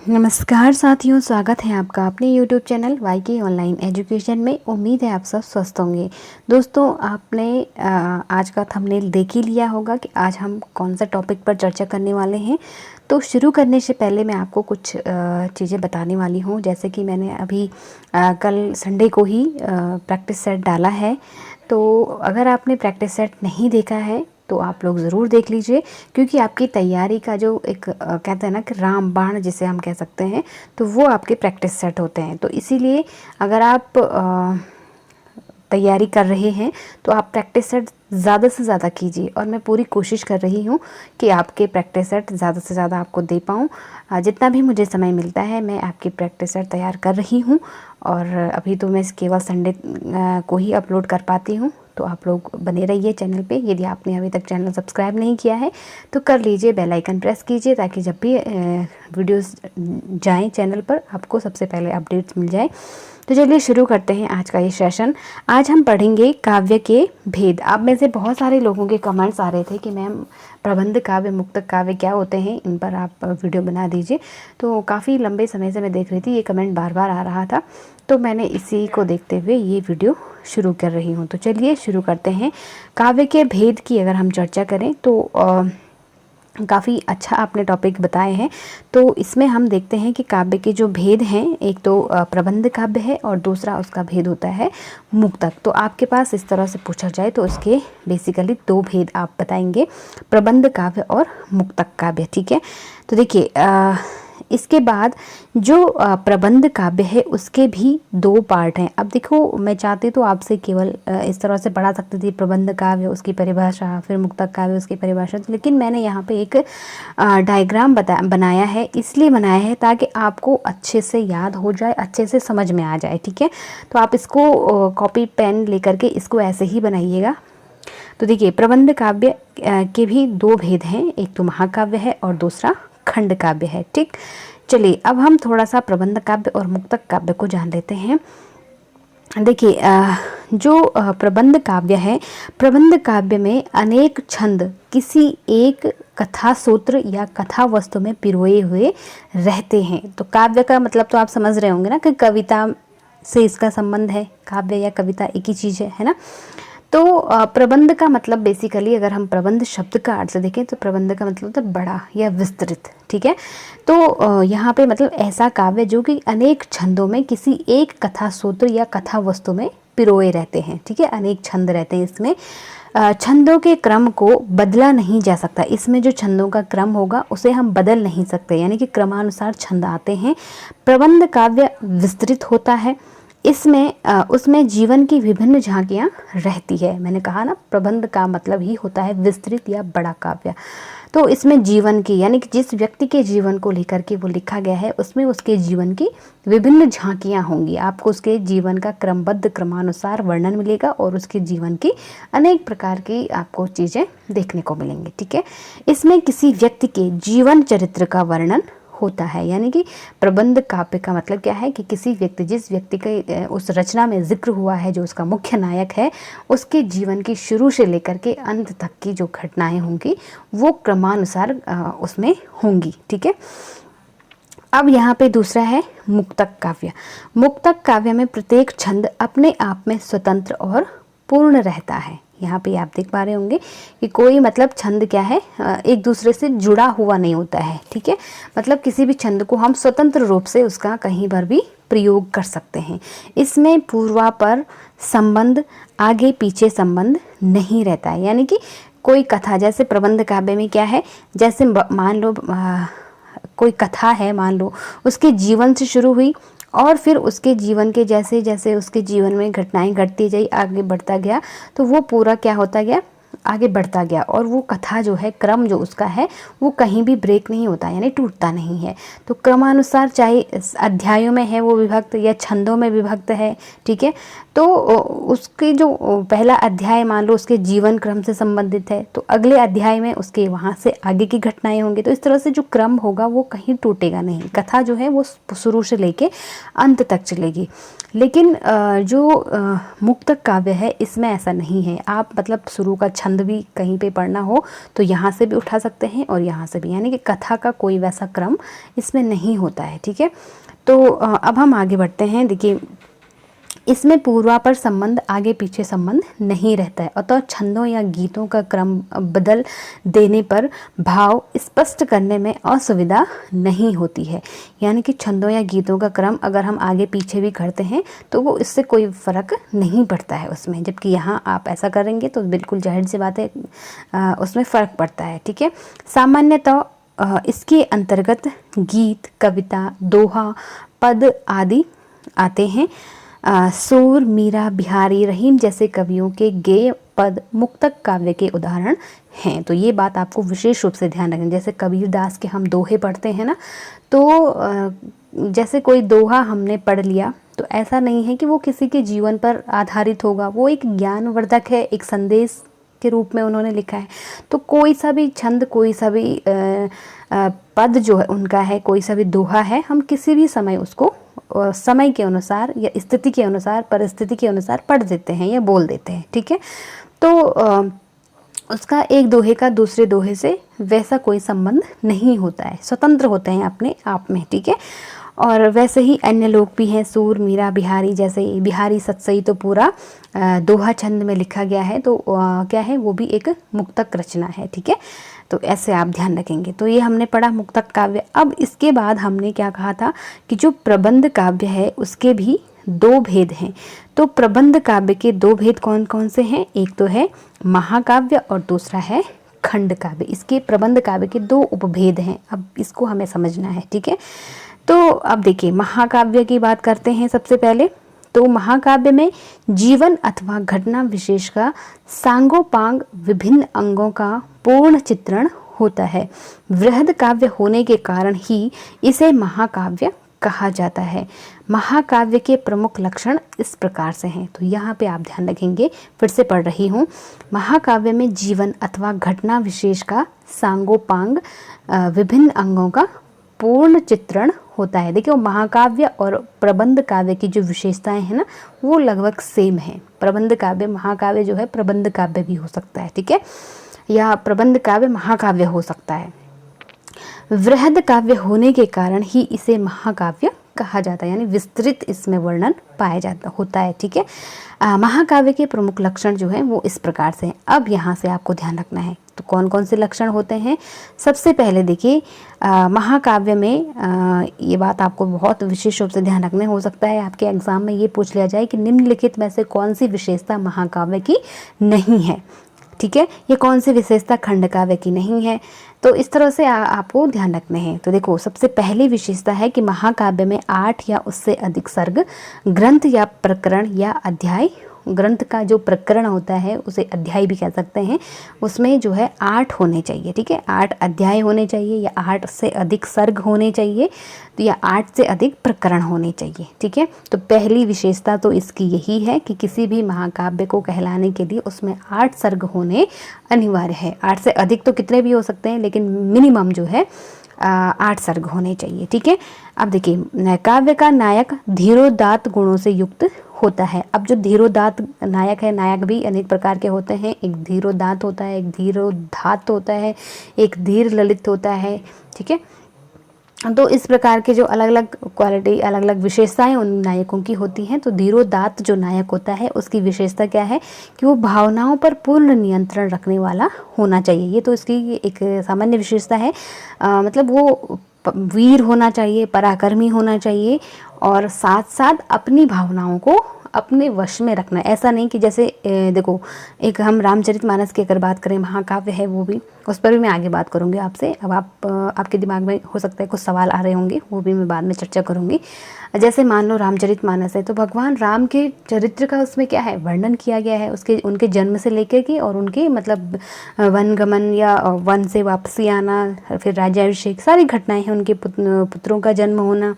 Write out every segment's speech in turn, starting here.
नमस्कार साथियों, स्वागत है आपका अपने YouTube channel YK online education में। उम्मीद है आप सब स्वस्थ होंगे। दोस्तों, आपने आज का थंबनेल देख ही लिया होगा कि आज हम कौन सा टॉपिक पर चर्चा करने वाले हैं। तो शुरू करने से पहले मैं आपको कुछ चीज़ें बताने वाली हूँ। जैसे कि मैंने अभी कल संडे को ही प्रैक्टिस सेट डाला है। तो अगर आपने प्रैक्टिस सेट नहीं देखा है तो आप लोग ज़रूर देख लीजिए, क्योंकि आपकी तैयारी का जो एक कहते हैं ना कि रामबाण जिसे हम कह सकते हैं, तो वो आपके प्रैक्टिस सेट होते हैं। तो इसीलिए अगर आप तैयारी कर रहे हैं तो आप प्रैक्टिस सेट ज़्यादा से ज़्यादा कीजिए, और मैं पूरी कोशिश कर रही हूँ कि आपके प्रैक्टिस सेट ज़्यादा से ज़्यादा आपको दे पाऊँ। जितना भी मुझे समय मिलता है मैं आपकी प्रैक्टिस सेट तैयार कर रही हूँ, और अभी तो मैं केवल संडे को ही अपलोड कर पाती हूँ। तो आप लोग बने रहिए चैनल पे। यदि आपने अभी तक चैनल सब्सक्राइब नहीं किया है तो कर लीजिए, बेल आइकन प्रेस कीजिए, ताकि जब भी वीडियोस जाएं चैनल पर आपको सबसे पहले अपडेट्स मिल जाए। तो चलिए शुरू करते हैं आज का ये सेशन। आज हम पढ़ेंगे काव्य के भेद। आप में से बहुत सारे लोगों के कमेंट्स आ रहे थे कि मैम प्रबंध काव्य, मुक्तक काव्य क्या होते हैं, इन पर आप वीडियो बना दीजिए। तो काफ़ी लंबे समय से मैं देख रही थी, ये कमेंट बार बार आ रहा था, तो मैंने इसी को देखते हुए ये वीडियो शुरू कर रही हूँ। तो चलिए शुरू करते हैं। काव्य के भेद की अगर हम चर्चा करें तो काफ़ी अच्छा आपने टॉपिक बताए हैं। तो इसमें हम देखते हैं कि काव्य के जो भेद हैं, एक तो प्रबंध काव्य है और दूसरा उसका भेद होता है मुक्तक। तो आपके पास इस तरह से पूछा जाए तो उसके बेसिकली दो भेद आप बताएंगे, प्रबंध काव्य और मुक्तक काव्य। ठीक है, तो देखिए इसके बाद जो प्रबंध काव्य है उसके भी दो पार्ट हैं। अब देखो, मैं चाहती तो आपसे केवल इस तरह से पढ़ा सकती थी, प्रबंध काव्य उसकी परिभाषा, फिर मुक्तक काव्य उसकी परिभाषा, लेकिन मैंने यहाँ पे एक डायग्राम बनाया है। इसलिए बनाया है ताकि आपको अच्छे से याद हो जाए, अच्छे से समझ में आ जाए। ठीक है, तो आप इसको कॉपी पेन लेकर के इसको ऐसे ही बनाइएगा। तो देखिए, प्रबंध काव्य के भी दो भेद हैं, एक तो महाकाव्य है और दूसरा खंड काव्य है। ठीक, चलिए अब हम थोड़ा सा प्रबंध काव्य और मुक्तक काव्य को जान लेते हैं। देखिए, जो प्रबंध काव्य है, प्रबंध काव्य में अनेक छंद किसी एक कथा सूत्र या कथा वस्तु में पिरोए हुए रहते हैं। तो काव्य का मतलब तो आप समझ रहे होंगे ना कि कविता से इसका संबंध है। काव्य या कविता एक ही चीज़ है ना। तो प्रबंध का मतलब बेसिकली अगर हम प्रबंध शब्द का अर्थ देखें तो प्रबंध का मतलब होता है बड़ा या विस्तृत। ठीक है, तो यहाँ पे मतलब ऐसा काव्य जो कि अनेक छंदों में किसी एक कथा सूत्र या कथा वस्तु में पिरोए रहते हैं। ठीक है, अनेक छंद रहते हैं इसमें। छंदों के क्रम को बदला नहीं जा सकता। इसमें जो छंदों का क्रम होगा उसे हम बदल नहीं सकते, यानी कि क्रमानुसार छंद आते हैं। प्रबंध काव्य विस्तृत होता है। इसमें उसमें जीवन की विभिन्न झांकियाँ रहती है। मैंने कहा ना, प्रबंध का मतलब ही होता है विस्तृत या बड़ा काव्य। तो इसमें जीवन की, यानी कि जिस व्यक्ति के जीवन को लेकर के वो लिखा गया है, उसमें उसके जीवन की विभिन्न झांकियाँ होंगी। आपको उसके जीवन का क्रमबद्ध क्रमानुसार वर्णन मिलेगा और उसके जीवन की अनेक प्रकार की आपको चीज़ें देखने को मिलेंगी। ठीक है, इसमें किसी व्यक्ति के जीवन चरित्र का वर्णन होता है। यानी कि प्रबंध काव्य का मतलब क्या है कि किसी व्यक्ति, जिस व्यक्ति के उस रचना में जिक्र हुआ है, जो उसका मुख्य नायक है, उसके जीवन की शुरू से लेकर के अंत तक की जो घटनाएं होंगी वो क्रमानुसार उसमें होंगी। ठीक है, अब यहाँ पे दूसरा है मुक्तक काव्य। मुक्तक काव्य में प्रत्येक छंद अपने आप में स्वतंत्र और पूर्ण रहता है। यहाँ पे आप देख पा रहे होंगे कि कोई मतलब छंद क्या है, एक दूसरे से जुड़ा हुआ नहीं होता है। ठीक है, मतलब किसी भी छंद को हम स्वतंत्र रूप से उसका कहीं पर भी प्रयोग कर सकते हैं। इसमें पूर्वापर संबंध, आगे पीछे संबंध नहीं रहता है। यानी कि कोई कथा, जैसे प्रबंध काव्य में क्या है, जैसे मान लो कोई कथा है, मान लो उसके जीवन से शुरू हुई और फिर उसके जीवन के जैसे जैसे उसके जीवन में घटनाएं घटती गई, आगे बढ़ता गया, तो वो पूरा क्या होता गया, आगे बढ़ता गया। और वो कथा जो है, क्रम जो उसका है, वो कहीं भी ब्रेक नहीं होता, यानी टूटता नहीं है। तो क्रमानुसार, चाहे अध्यायों में है वो विभक्त या छंदों में विभक्त है। ठीक है, तो उसके जो पहला अध्याय मान लो उसके जीवन क्रम से संबंधित है, तो अगले अध्याय में उसके वहाँ से आगे की घटनाएं होंगी। तो इस तरह से जो क्रम होगा वो कहीं टूटेगा नहीं। कथा जो है वो शुरू से लेके अंत तक चलेगी। लेकिन जो मुक्तक काव्य है, इसमें ऐसा नहीं है। आप मतलब शुरू का छंद छंद भी कहीं पे पढ़ना हो तो यहाँ से भी उठा सकते हैं और यहाँ से भी, यानी कि कथा का कोई वैसा क्रम इसमें नहीं होता है। ठीक है, तो अब हम आगे बढ़ते हैं। देखिए, इसमें पूर्वापर संबंध, आगे पीछे संबंध नहीं रहता है, अतः छंदों या गीतों का क्रम बदल देने पर भाव स्पष्ट करने में असुविधा नहीं होती है। यानी कि छंदों या गीतों का क्रम अगर हम आगे पीछे भी करते हैं तो वो इससे कोई फ़र्क नहीं पड़ता है उसमें, जबकि यहाँ आप ऐसा करेंगे तो बिल्कुल जाहिर सी बात है उसमें फ़र्क पड़ता है। ठीक है, सामान्यतः इसके अंतर्गत गीत, कविता, दोहा, पद आदि आते हैं। सूर, मीरा, बिहारी, रहीम जैसे कवियों के गेय पद मुक्तक काव्य के उदाहरण हैं। तो ये बात आपको विशेष रूप से ध्यान रखना। जैसे कबीर दास के हम दोहे पढ़ते हैं ना, तो जैसे कोई दोहा हमने पढ़ लिया तो ऐसा नहीं है कि वो किसी के जीवन पर आधारित होगा, वो एक ज्ञानवर्धक है, एक संदेश के रूप में उन्होंने लिखा है। तो कोई सा भी छंद, कोई सा भी पद जो है उनका है, कोई सा भी दोहा है, हम किसी भी समय उसको समय के अनुसार या स्थिति के अनुसार, परिस्थिति के अनुसार पढ़ देते हैं या बोल देते हैं। ठीक है, तो उसका एक दोहे का दूसरे दोहे से वैसा कोई संबंध नहीं होता है, स्वतंत्र होते हैं अपने आप में। ठीक है, और वैसे ही अन्य लोग भी हैं, सूर, मीरा, बिहारी, जैसे बिहारी सतसई तो पूरा दोहा छंद में लिखा गया है, तो क्या है, वो भी एक मुक्तक रचना है। ठीक है, तो ऐसे आप ध्यान रखेंगे। तो ये हमने पढ़ा मुक्तक काव्य। अब इसके बाद हमने क्या कहा था कि जो प्रबंध काव्य है उसके भी दो भेद हैं। तो प्रबंध काव्य के दो भेद कौन कौन से हैं? एक तो है महाकाव्य और दूसरा है खंड काव्य। इसके प्रबंध काव्य के दो उपभेद हैं, अब इसको हमें समझना है। ठीक है, तो अब देखिए महाकाव्य की बात करते हैं सबसे पहले। तो महाकाव्य में जीवन अथवा घटना विशेष का सांगोपांग विभिन्न अंगों का पूर्ण चित्रण होता है। वृहद काव्य होने के कारण ही इसे महाकाव्य कहा जाता है। महाकाव्य के प्रमुख लक्षण इस प्रकार से हैं, तो यहाँ पे आप ध्यान रखेंगे, फिर से पढ़ रही हूँ। महाकाव्य में जीवन अथवा घटना विशेष का सांगोपांग विभिन्न अंगों का पूर्ण चित्रण होता है। देखिए, महाकाव्य और प्रबंध काव्य की जो विशेषताएं हैं ना, वो लगभग सेम है। प्रबंध काव्य, महाकाव्य जो है प्रबंध काव्य भी हो सकता है। ठीक है, या प्रबंध काव्य महाकाव्य हो सकता है। वृहद काव्य होने के कारण ही इसे महाकाव्य कहा जाता है, यानी विस्तृत इसमें वर्णन पाया जाता होता है। ठीक है, महाकाव्य के प्रमुख लक्षण जो हैं वो इस प्रकार से हैं। अब यहाँ से आपको ध्यान रखना है, तो कौन कौन से लक्षण होते हैं। सबसे पहले देखिए, महाकाव्य में ये बात आपको बहुत विशेष रूप से ध्यान रखना हो सकता है आपके एग्जाम में ये पूछ लिया जाए कि निम्नलिखित में से कौन सी विशेषता महाकाव्य की नहीं है। ठीक है, ये कौन सी विशेषता खंड काव्य की नहीं है, तो इस तरह से आपको ध्यान रखने हैं। तो देखो, सबसे पहली विशेषता है कि महाकाव्य में 8 या उससे अधिक सर्ग, ग्रंथ या प्रकरण या अध्याय, ग्रंथ का जो प्रकरण होता है उसे अध्याय भी कह सकते हैं, उसमें जो है 8 होने चाहिए। ठीक है, 8 अध्याय होने चाहिए, या 8 से अधिक सर्ग होने चाहिए, तो या 8 से अधिक प्रकरण होने चाहिए। ठीक है, तो पहली विशेषता तो इसकी यही है कि किसी भी महाकाव्य को कहलाने के लिए उसमें 8 सर्ग होने अनिवार्य है। 8 से अधिक तो कितने भी हो सकते हैं, लेकिन मिनिमम जो है 8 सर्ग होने चाहिए। ठीक है, अब देखिए, काव्य का नायक धीरोदात्त गुणों से युक्त होता है। अब जो धीरोदात्त नायक है, नायक भी अनेक प्रकार के होते हैं, एक धीरोदात्त होता है, एक धीरोदात्त होता है, एक धीर ललित होता है। ठीक है, तो इस प्रकार के जो अलग अलग क्वालिटी, अलग अलग विशेषताएं उन नायकों की होती हैं। तो धीरोदात्त जो नायक होता है उसकी विशेषता क्या है कि वो भावनाओं पर पूर्ण नियंत्रण रखने वाला होना चाहिए। ये तो इसकी एक सामान्य विशेषता है, मतलब वो वीर होना चाहिए, पराक्रमी होना चाहिए, और साथ साथ अपनी भावनाओं को अपने वश में रखना। ऐसा नहीं कि जैसे देखो, एक हम रामचरितमानस की अगर बात करें, महाकाव्य है वो भी, उस पर भी मैं आगे बात करूंगी आपसे। अब आपके दिमाग में हो सकता है कुछ सवाल आ रहे होंगे, वो भी मैं बाद में चर्चा करूंगी। जैसे मान लो रामचरितमानस है, तो भगवान राम के चरित्र का उसमें क्या है, वर्णन किया गया है, उनके जन्म से लेकर के और उनके मतलब वनगमन या वन से वापसी आना, फिर राज्याभिषेक, सारी घटनाएं हैं, उनके पुत्रों का जन्म होना,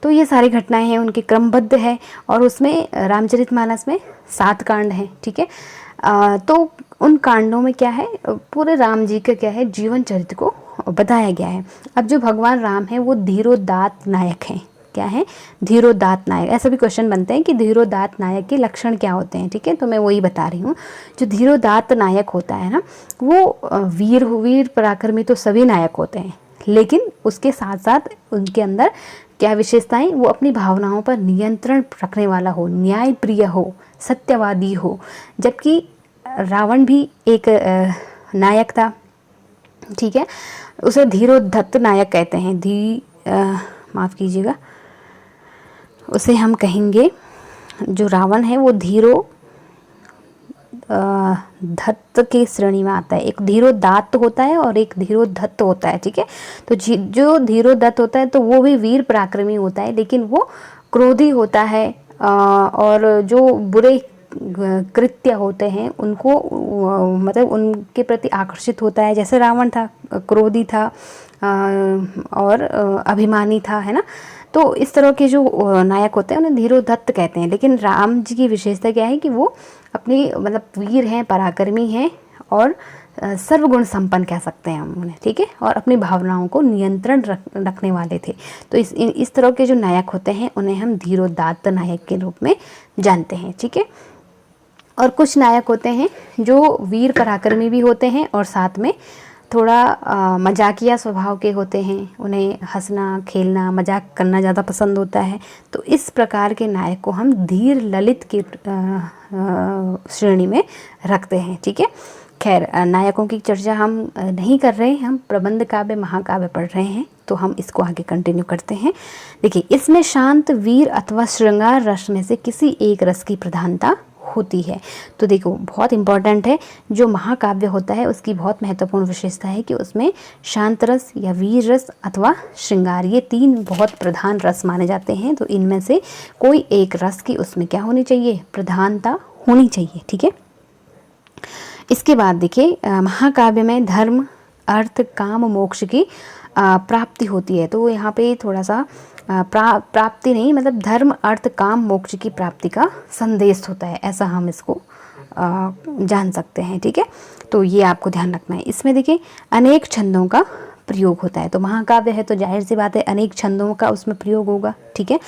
तो ये सारी घटनाएं हैं, उनके क्रमबद्ध है। और उसमें रामचरितमानस में 7 कांड हैं। ठीक है, तो उन कांडों में क्या है, पूरे राम जी का क्या है, जीवन चरित्र को बताया गया है। अब जो भगवान राम है वो धीरोदात्त नायक हैं, क्या है, धीरोदात्त नायक। ऐसा भी क्वेश्चन बनते हैं कि धीरोदात्त नायक के लक्षण क्या होते हैं, ठीक है, तो मैं वही बता रही हूँ। जो धीरोदात्त नायक होता है ना, वो वीर पराक्रमी तो सभी नायक होते हैं, लेकिन उसके साथ साथ उनके अंदर क्या विशेषताएं, वो अपनी भावनाओं पर नियंत्रण रखने वाला हो, न्यायप्रिय हो, सत्यवादी हो। जबकि रावण भी एक नायक था, ठीक है, उसे धीरोद्धत नायक कहते हैं। माफ़ कीजिएगा, उसे हम कहेंगे, जो रावण है वो धत्त के श्रेणी में आता है। एक धीरोदात्त होता है और एक धीरोधत्त होता है, ठीक है। तो जो धीरोदत्त होता है तो वो भी वीर पराक्रमी होता है, लेकिन वो क्रोधी होता है, और जो बुरे कृत्य होते हैं उनको मतलब उनके प्रति आकर्षित होता है। जैसे रावण था, क्रोधी था और अभिमानी था, है ना। तो इस तरह के जो नायक होते हैं उन्हें धीरोदत्त कहते हैं। लेकिन राम जी की विशेषता क्या है कि वो अपनी मतलब वीर हैं, पराक्रमी हैं और सर्वगुण संपन्न कह सकते हैं हम उन्हें, ठीक है, और अपनी भावनाओं को नियंत्रण रखने वाले थे। तो इस तरह के जो नायक होते हैं उन्हें हम धीरोदात्त नायक के रूप में जानते हैं, ठीक है। और कुछ नायक होते हैं जो वीर पराक्रमी भी होते हैं और साथ में थोड़ा मजाकिया स्वभाव के होते हैं। उन्हें हंसना, खेलना, मजाक करना ज़्यादा पसंद होता है। तो इस प्रकार के नायक को हम धीर ललित की श्रेणी में रखते हैं, ठीक है। खैर, नायकों की चर्चा हम नहीं कर रहे हैं, हम प्रबंध काव्य, महाकाव्य पढ़ रहे हैं, तो हम इसको आगे कंटिन्यू करते हैं। देखिए, इसमें शांत, वीर अथवा श्रृंगार रस में से किसी एक रस की प्रधानता होती है। तो देखो, बहुत इंपॉर्टेंट है, जो महाकाव्य होता है उसकी बहुत महत्वपूर्ण विशेषता है कि उसमें शांत रस या वीर रस अथवा श्रृंगार, ये तीन बहुत प्रधान रस माने जाते हैं। तो इनमें से कोई एक रस की उसमें क्या होनी चाहिए, प्रधानता होनी चाहिए, ठीक है। इसके बाद देखिए, महाकाव्य में धर्म, अर्थ, काम, मोक्ष की प्राप्ति होती है। तो यहाँ पे थोड़ा सा प्राप्ति नहीं, मतलब धर्म, अर्थ, काम, मोक्ष की प्राप्ति का संदेश होता है, ऐसा हम इसको जान सकते हैं, ठीक है। तो ये आपको ध्यान रखना है। इसमें देखिए अनेक छंदों का प्रयोग होता है। तो महाकाव्य है तो जाहिर सी बात है अनेक छंदों का उसमें प्रयोग होगा, ठीक है।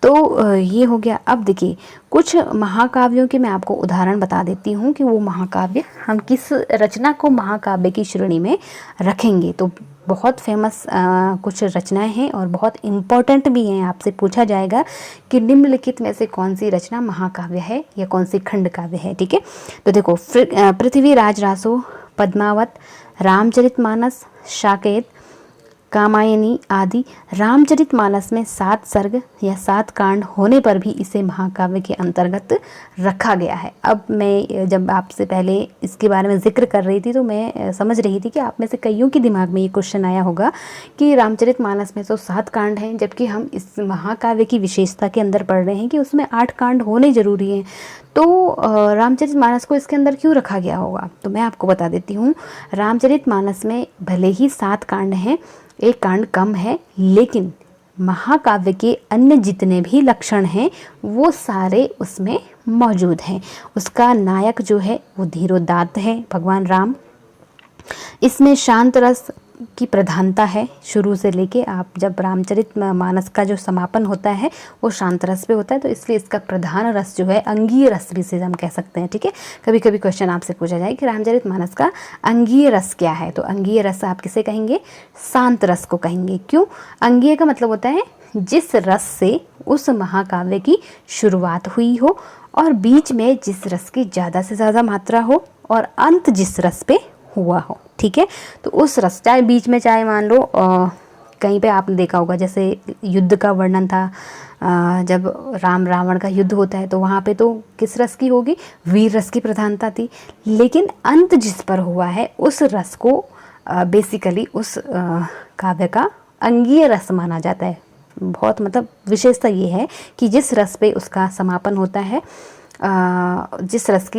तो ये हो गया। अब देखिए, कुछ महाकाव्यों के मैं आपको उदाहरण बता देती हूँ कि वो महाकाव्य हम किस रचना को महाकाव्य की श्रेणी में रखेंगे। तो बहुत फेमस कुछ रचनाएं हैं और बहुत इम्पॉर्टेंट भी हैं। आपसे पूछा जाएगा कि निम्नलिखित में से कौन सी रचना महाकाव्य है या कौन सी खंड काव्य है, ठीक है। तो देखो, पृथ्वीराज रासो, पद्मावत, रामचरितमानस, साकेत, कामायनी आदि। रामचरितमानस में 7 सर्ग या 7 कांड होने पर भी इसे महाकाव्य के अंतर्गत रखा गया है। अब मैं जब आपसे पहले इसके बारे में जिक्र कर रही थी तो मैं समझ रही थी कि आप में से कईयों के दिमाग में ये क्वेश्चन आया होगा कि रामचरितमानस में तो 7 कांड हैं, जबकि हम इस महाकाव्य की विशेषता के अंदर पढ़ रहे हैं कि उसमें 8 कांड होने ज़रूरी हैं। तो रामचरितमानस को इसके अंदर क्यों रखा गया होगा? तो मैं आपको बता देती हूँ। रामचरितमानस में भले ही 7 कांड हैं, एक कांड कम है, लेकिन महाकाव्य के अन्य जितने भी लक्षण हैं वो सारे उसमें मौजूद हैं। उसका नायक जो है वो धीरोदात्त है, भगवान राम। इसमें शांत रस की प्रधानता है शुरू से लेके, आप जब रामचरितमानस का जो समापन होता है वो शांत रस पे होता है, तो इसलिए इसका प्रधान रस जो है अंगीय रस भी से हम कह सकते हैं, ठीक है। कभी कभी क्वेश्चन आपसे पूछा जाए कि रामचरितमानस का अंगीय रस क्या है, तो अंगीय रस आप किसे कहेंगे? शांत रस को कहेंगे। क्यों? अंगीय का मतलब होता है जिस रस से उस महाकाव्य की शुरुआत हुई हो और बीच में जिस रस की ज़्यादा से ज़्यादा मात्रा हो और अंत जिस रस पे हुआ हो, ठीक है। तो उस रस, चाहे बीच में, चाहे मान लो कहीं पे आपने देखा होगा जैसे युद्ध का वर्णन था, जब राम रावण का युद्ध होता है तो वहाँ पे तो किस रस की होगी? वीर रस की प्रधानता थी। लेकिन अंत जिस पर हुआ है उस रस को बेसिकली उस काव्य का अंगीय रस माना जाता है। बहुत मतलब विशेषता ये है कि जिस रस पे उसका समापन होता है, जिस रस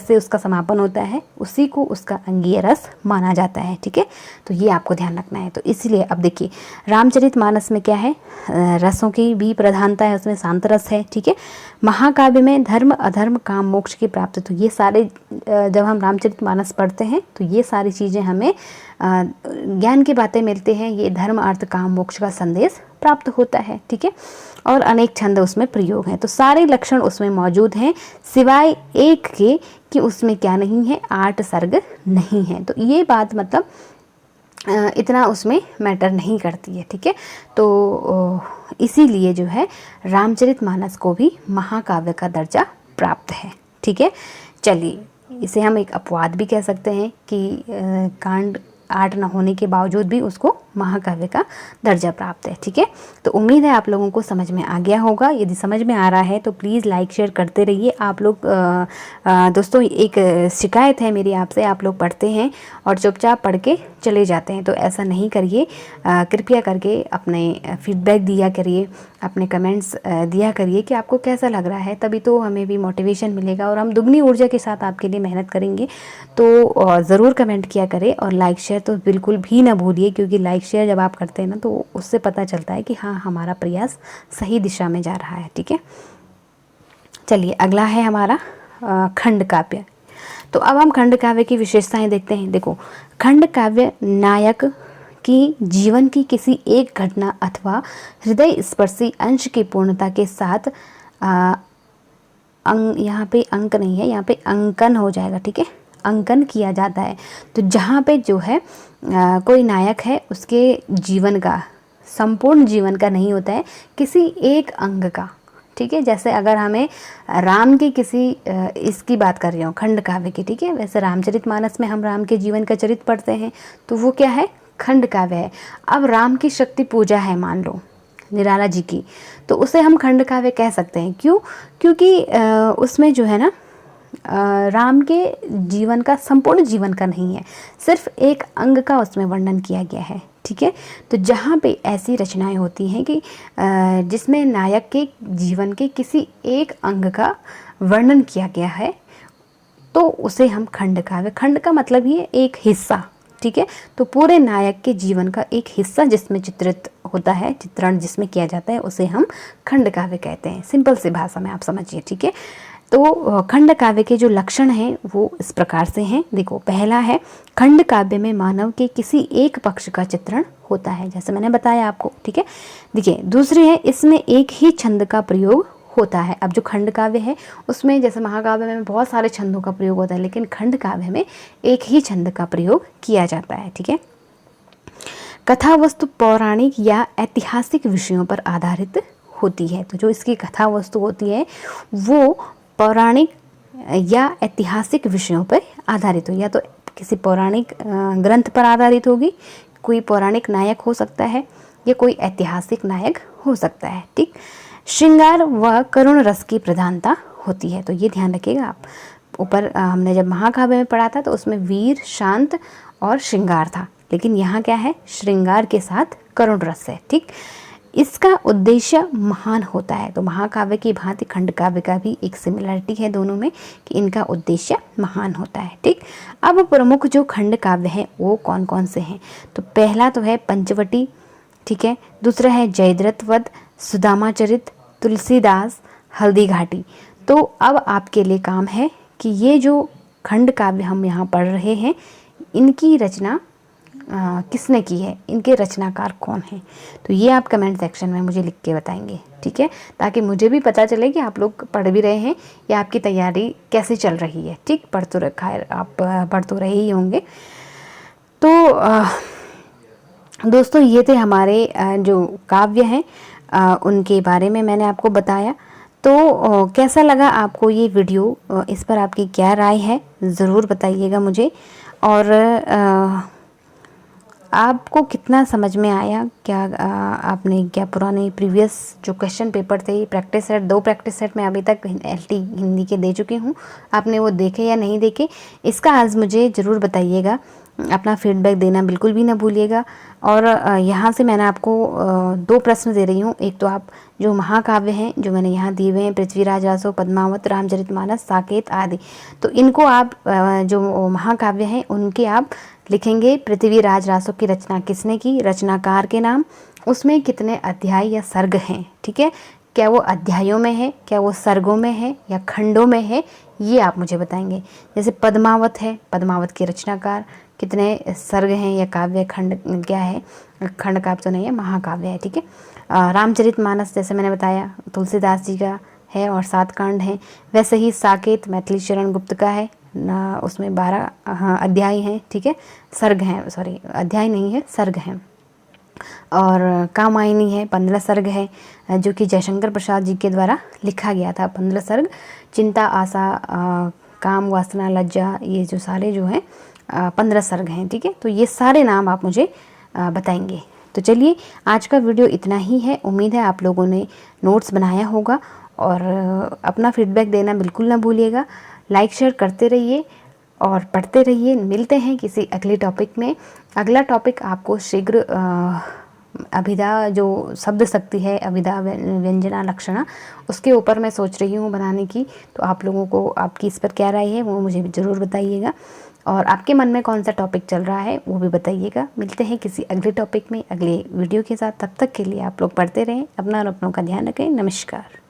से उसका समापन होता है उसी को उसका अंगीय रस माना जाता है, ठीक है। तो ये आपको ध्यान रखना है। तो इसलिए अब देखिए, रामचरितमानस में क्या है? रसों की भी प्रधानता है, उसमें शांत रस है, ठीक है। महाकाव्य में धर्म, अधर्म, काम, मोक्ष की प्राप्ति, तो ये सारे जब हम रामचरितमानस पढ़ते हैं तो ये सारी चीज़ें हमें ज्ञान की बातें मिलते हैं, ये धर्म अर्थ काम मोक्ष का संदेश प्राप्त होता है, ठीक है। और अनेक छंद उसमें प्रयोग हैं, तो सारे लक्षण उसमें मौजूद हैं सिवाय एक के कि उसमें क्या नहीं है, 8 सर्ग नहीं है। तो ये बात मतलब इतना उसमें मैटर नहीं करती है, ठीक है। तो इसीलिए जो है रामचरितमानस को भी महाकाव्य का दर्जा प्राप्त है, ठीक है। चलिए, इसे हम एक अपवाद भी कह सकते हैं कि कांड 8 न होने के बावजूद भी उसको महाकाव्य का दर्जा प्राप्त है, ठीक है। तो उम्मीद है आप लोगों को समझ में आ गया होगा। यदि समझ में आ रहा है तो प्लीज़ लाइक शेयर करते रहिए। आप लोग दोस्तों, एक शिकायत है मेरी आपसे, आप लोग पढ़ते हैं और चुपचाप पढ़ के चले जाते हैं, तो ऐसा नहीं करिए। कृपया करके अपने फीडबैक दिया करिए, अपने कमेंट्स दिया करिए कि आपको कैसा लग रहा है, तभी तो हमें भी मोटिवेशन मिलेगा और हम दुगनी ऊर्जा के साथ आपके लिए मेहनत करेंगे। तो ज़रूर कमेंट किया करें और लाइक शेयर तो बिल्कुल भी ना भूलिए, क्योंकि लाइक शेयर जब आप करते हैं ना तो उससे पता चलता है कि हाँ, हमारा प्रयास सही दिशा में जा रहा है, ठीक है। चलिए, अगला है हमारा खंड काव्य। तो अब हम खंड काव्य की विशेषताएं देखते हैं। देखो, खंड काव्य नायक की जीवन की किसी एक घटना अथवा हृदय स्पर्शी अंश की पूर्णता के साथ यहाँ पे अंक नहीं है, यहाँ पे अंकन हो जाएगा, ठीक है, अंकन किया जाता है। तो जहाँ पे जो है कोई नायक है, उसके जीवन का, संपूर्ण जीवन का नहीं होता है, किसी एक अंग का, ठीक है। जैसे अगर हमें राम की किसी इसकी बात कर रही हूँ, खंड काव्य की, ठीक है। वैसे रामचरितमानस में हम राम के जीवन का चरित्र पढ़ते हैं, तो वो क्या है, खंड काव्य है। अब राम की शक्ति पूजा है, मान लो निराला जी की, तो उसे हम खंड काव्य कह सकते हैं। क्यों? क्योंकि उसमें जो है ना राम के जीवन का, संपूर्ण जीवन का नहीं है, सिर्फ एक अंग का उसमें वर्णन किया गया है, ठीक है। तो जहाँ पे ऐसी रचनाएं होती हैं कि जिसमें नायक के जीवन के किसी एक अंग का वर्णन किया गया है, तो उसे हम खंड काव्य, खंड का मतलब ही है एक हिस्सा, ठीक है। तो पूरे नायक के जीवन का एक हिस्सा जिसमें चित्रित होता है, चित्रण जिसमें किया जाता है, उसे हम खंड काव्य कहते हैं। सिंपल सी भाषा में आप समझिए, ठीक है। तो खंड काव्य के जो लक्षण हैं वो इस प्रकार से हैं। देखो, पहला है, खंड काव्य में मानव के किसी एक पक्ष का चित्रण होता है, जैसे मैंने बताया आपको, ठीक है। देखिए, दूसरी है, इसमें एक ही छंद का प्रयोग होता है। अब जो खंड काव्य है उसमें, जैसे महाकाव्य में बहुत सारे छंदों का प्रयोग होता है, लेकिन खंड काव्य में एक ही छंद का प्रयोग किया जाता है, ठीक है। कथा वस्तु पौराणिक या ऐतिहासिक विषयों पर आधारित होती है। तो जो इसकी कथा वस्तु होती है वो पौराणिक या ऐतिहासिक विषयों पर आधारित हो, या तो किसी पौराणिक ग्रंथ पर आधारित होगी, कोई पौराणिक नायक हो सकता है, या कोई ऐतिहासिक नायक हो सकता है, ठीक। श्रृंगार व करुण रस की प्रधानता होती है, तो ये ध्यान रखिएगा आप। ऊपर हमने जब महाकाव्य में पढ़ा था तो उसमें वीर, शांत और श्रृंगार था, लेकिन यहाँ क्या है, श्रृंगार के साथ करुण रस है, ठीक। इसका उद्देश्य महान होता है। तो महाकाव्य की भांति खंड काव्य का भी एक सिमिलरिटी है दोनों में कि इनका उद्देश्य महान होता है, ठीक। अब प्रमुख जो खंड काव्य हैं वो कौन कौन से हैं? तो पहला तो है पंचवटी, ठीक है। दूसरा है जयद्रथ वध, सुदामाचरित, तुलसीदास, हल्दी घाटी। तो अब आपके लिए काम है कि ये जो खंड काव्य हम यहाँ पढ़ रहे हैं, इनकी रचना किसने की है, इनके रचनाकार कौन हैं, तो ये आप कमेंट सेक्शन में मुझे लिख के बताएंगे, ठीक है, ताकि मुझे भी पता चले कि आप लोग पढ़ भी रहे हैं या आपकी तैयारी कैसे चल रही है, ठीक। पढ़ तो रखा है, आप पढ़ तो रहे ही होंगे। तो दोस्तों, ये थे हमारे जो काव्य हैं उनके बारे में मैंने आपको बताया। तो कैसा लगा आपको ये वीडियो, इस पर आपकी क्या राय है ज़रूर बताइएगा मुझे। और आपको कितना समझ में आया, क्या आपने क्या पुराने प्रीवियस जो क्वेश्चन पेपर थे, प्रैक्टिस सेट, 2 प्रैक्टिस सेट मैं अभी तक एलटी हिंदी के दे चुकी हूँ, आपने वो देखे या नहीं देखे, इसका आज मुझे ज़रूर बताइएगा। अपना फीडबैक देना बिल्कुल भी ना भूलिएगा। और यहाँ से मैंने आपको 2 प्रश्न दे रही हूँ। एक तो आप जो महाकाव्य हैं जो मैंने यहाँ दिए हुए हैं, पृथ्वीराज रासो, पद्मावत, रामचरितमानस, साकेत आदि, तो इनको आप जो महाकाव्य हैं उनके आप लिखेंगे पृथ्वीराज रासो की रचना किसने की, रचनाकार के नाम, उसमें कितने अध्याय या सर्ग हैं, ठीक है, क्या वो अध्यायों में है, क्या वो सर्गों में है या खंडों में है, ये आप मुझे बताएंगे। जैसे पद्मावत है, पद्मावत के रचनाकार, कितने सर्ग हैं या काव्य खंड क्या है, खंड काव्य तो नहीं है, महाकाव्य है, ठीक है। रामचरितमानस जैसे मैंने बताया तुलसीदास जी का है और 7 कांड हैं। वैसे ही साकेत मैथिली शरण गुप्त का है ना, उसमें 12 अध्याय हैं, ठीक है, सर्ग हैं, सॉरी अध्याय नहीं है, सर्ग हैं। और कामायनी है, 15 सर्ग है, जो कि जयशंकर प्रसाद जी के द्वारा लिखा गया था। 15 सर्ग, चिंता, आशा, काम, वासना, लज्जा, ये जो सारे जो हैं 15 सर्ग हैं, ठीक है। तो ये सारे नाम आप मुझे बताएंगे। तो चलिए आज का वीडियो इतना ही है। उम्मीद है आप लोगों ने नोट्स बनाया होगा और अपना फीडबैक देना बिल्कुल ना भूलिएगा। लाइक शेयर करते रहिए और पढ़ते रहिए। मिलते हैं किसी अगले टॉपिक में। अगला टॉपिक आपको शीघ्र अभिधा जो शब्द शक्ति है, अभिधा व्यंजना लक्षणा, उसके ऊपर मैं सोच रही हूँ बनाने की। तो आप लोगों को आपकी इस पर क्या राय है वो मुझे ज़रूर बताइएगा और आपके मन में कौन सा टॉपिक चल रहा है वो भी बताइएगा। मिलते हैं किसी अगले टॉपिक में अगले वीडियो के साथ। तब तक के लिए आप लोग पढ़ते रहें, अपना और अपनों का ध्यान रखें। नमस्कार।